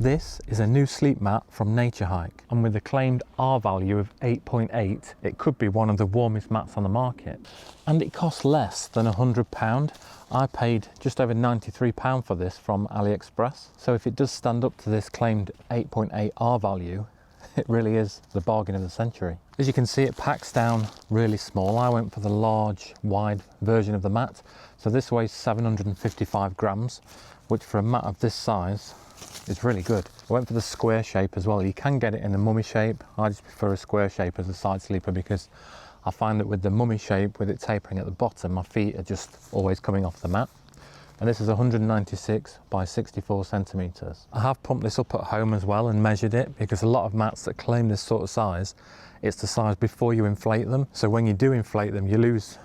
This is a new sleep mat from Naturehike, and with a claimed R value of 8.8, it could be one of the warmest mats on the market. And it costs less than £100. I paid just over £93 for this from AliExpress. So if it does stand up to this claimed 8.8 R value, it really is the bargain of the century. As you can see, it packs down really small. I went for the large, wide version of the mat. So this weighs 755 grams, which for a mat of this size is really good. I went for the square shape as well. You can get it in the mummy shape. I just prefer a square shape as a side sleeper because I find that with the mummy shape, with it tapering at the bottom, my feet are just always coming off the mat. And this is 196 by 64 centimeters. I have pumped this up at home as well and measured it, because a lot of mats that claim this sort of size, it's the size before you inflate them. So when you do inflate them, you lose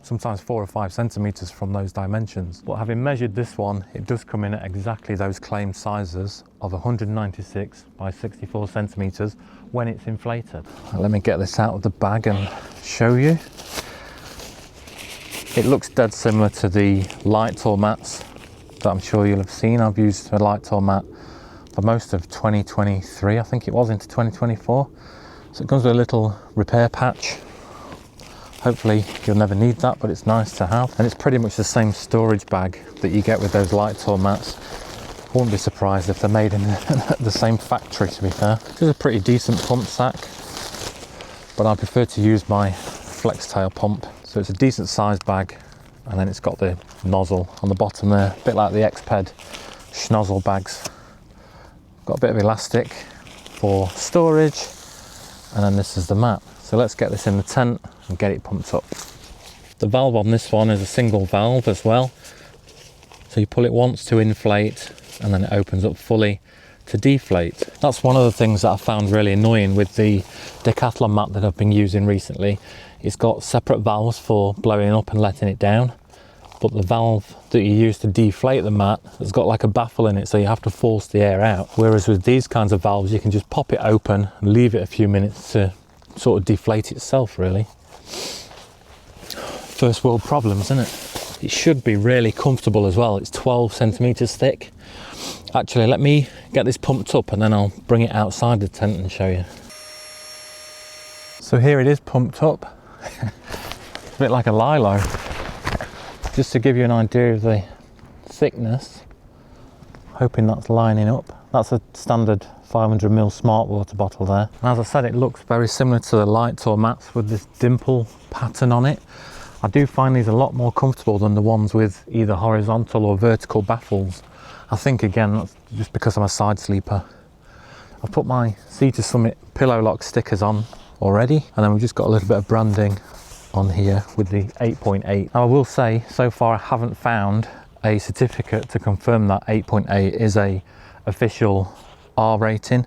sometimes 4 or 5 centimeters from those dimensions. But having measured this one, it does come in at exactly those claimed sizes of 196 by 64 centimeters when it's inflated. Let me get this out of the bag and show you. It looks dead similar to the light tour mats that I'm sure you'll have seen. I've used a light tour mat for most of 2023, I think it was, into 2024. So it comes with a little repair patch. Hopefully you'll never need that, but it's nice to have. And it's pretty much the same storage bag that you get with those light tour mats. I wouldn't be surprised if they're made in the same factory, to be fair. This is a pretty decent pump sack, but I prefer to use my flex tail pump. So it's a decent sized bag, and then it's got the nozzle on the bottom there, a bit like the Xped schnozzle bags. Got a bit of elastic for storage, and then this is the mat. So let's get this in the tent and get it pumped up. The valve on this one is a single valve as well. So you pull it once to inflate, and then it opens up fully to deflate. That's one of the things that I found really annoying with the Decathlon mat that I've been using recently. It's got separate valves for blowing up and letting it down, but the valve that you use to deflate the mat has got like a baffle in it, so you have to force the air out. Whereas with these kinds of valves, you can just pop it open and leave it a few minutes to sort of deflate itself, really. First world problems, isn't it? It should be really comfortable as well. It's 12 centimeters thick. Actually, let me get this pumped up and then I'll bring it outside the tent and show you. So here it is pumped up. It's a bit like a lilo. Just to give you an idea of the thickness, hoping that's lining up. That's a standard 500ml smart water bottle there. And as I said, it looks very similar to the light tour mats with this dimple pattern on it. I do find these a lot more comfortable than the ones with either horizontal or vertical baffles. I think, again, that's just because I'm a side sleeper. I've put my Sea to Summit pillow lock stickers on already, and then we've just got a little bit of branding on here with the 8.8. Now I will say, so far I haven't found a certificate to confirm that 8.8 is a official R rating.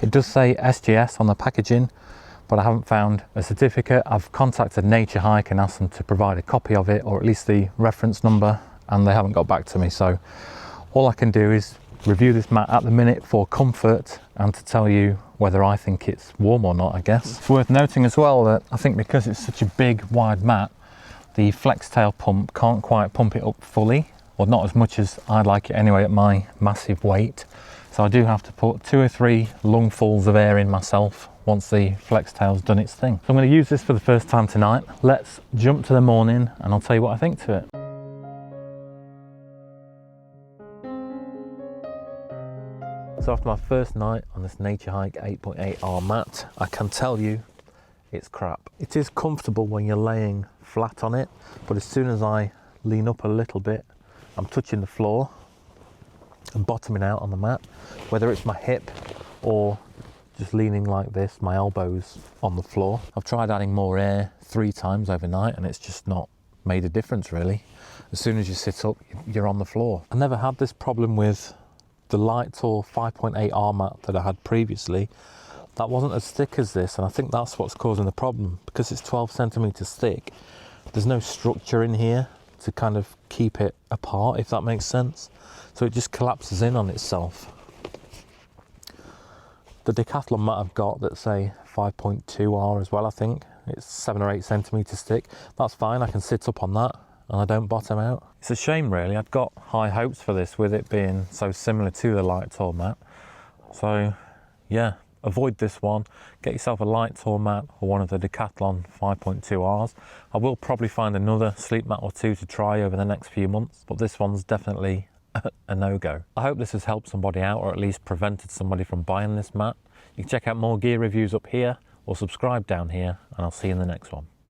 It does say SGS on the packaging, but I haven't found a certificate. I've contacted Naturehike and asked them to provide a copy of it, or at least the reference number, and they haven't got back to me. So all I can do is review this mat at the minute for comfort and to tell you whether I think it's warm or not, I guess. It's worth noting as well that I think because it's such a big, wide mat, the flex tail pump can't quite pump it up fully, or not as much as I'd like it anyway at my massive weight. So I do have to put 2 or 3 lungfuls of air in myself once the flex tail's done its thing. So I'm going to use this for the first time tonight. Let's jump to the morning and I'll tell you what I think to it. So after my first night on this Naturehike 8.8R mat, I can tell you it's crap. It is comfortable when you're laying flat on it, but as soon as I lean up a little bit, I'm touching the floor and bottoming out on the mat, whether it's my hip or just leaning like this, my elbows on the floor. I've tried adding more air 3 times overnight and it's just not made a difference really. As soon as you sit up, you're on the floor. I never had this problem with the light tour 5.8R mat that I had previously. That wasn't as thick as this, and I think that's what's causing the problem. Because it's 12 centimeters thick, there's no structure in here to kind of keep it apart, if that makes sense. So it just collapses in on itself. The Decathlon mat I've got that's a 5.2R as well, I think. It's 7 or 8 centimeters thick. That's fine, I can sit up on that and I don't bottom out. It's a shame really, I'd got high hopes for this with it being so similar to the light tour mat. So yeah, avoid this one. Get yourself a light tour mat or one of the Decathlon 5.2Rs. I will probably find another sleep mat or two to try over the next few months, but this one's definitely a no-go. I hope this has helped somebody out, or at least prevented somebody from buying this mat. You can check out more gear reviews up here or subscribe down here, and I'll see you in the next one.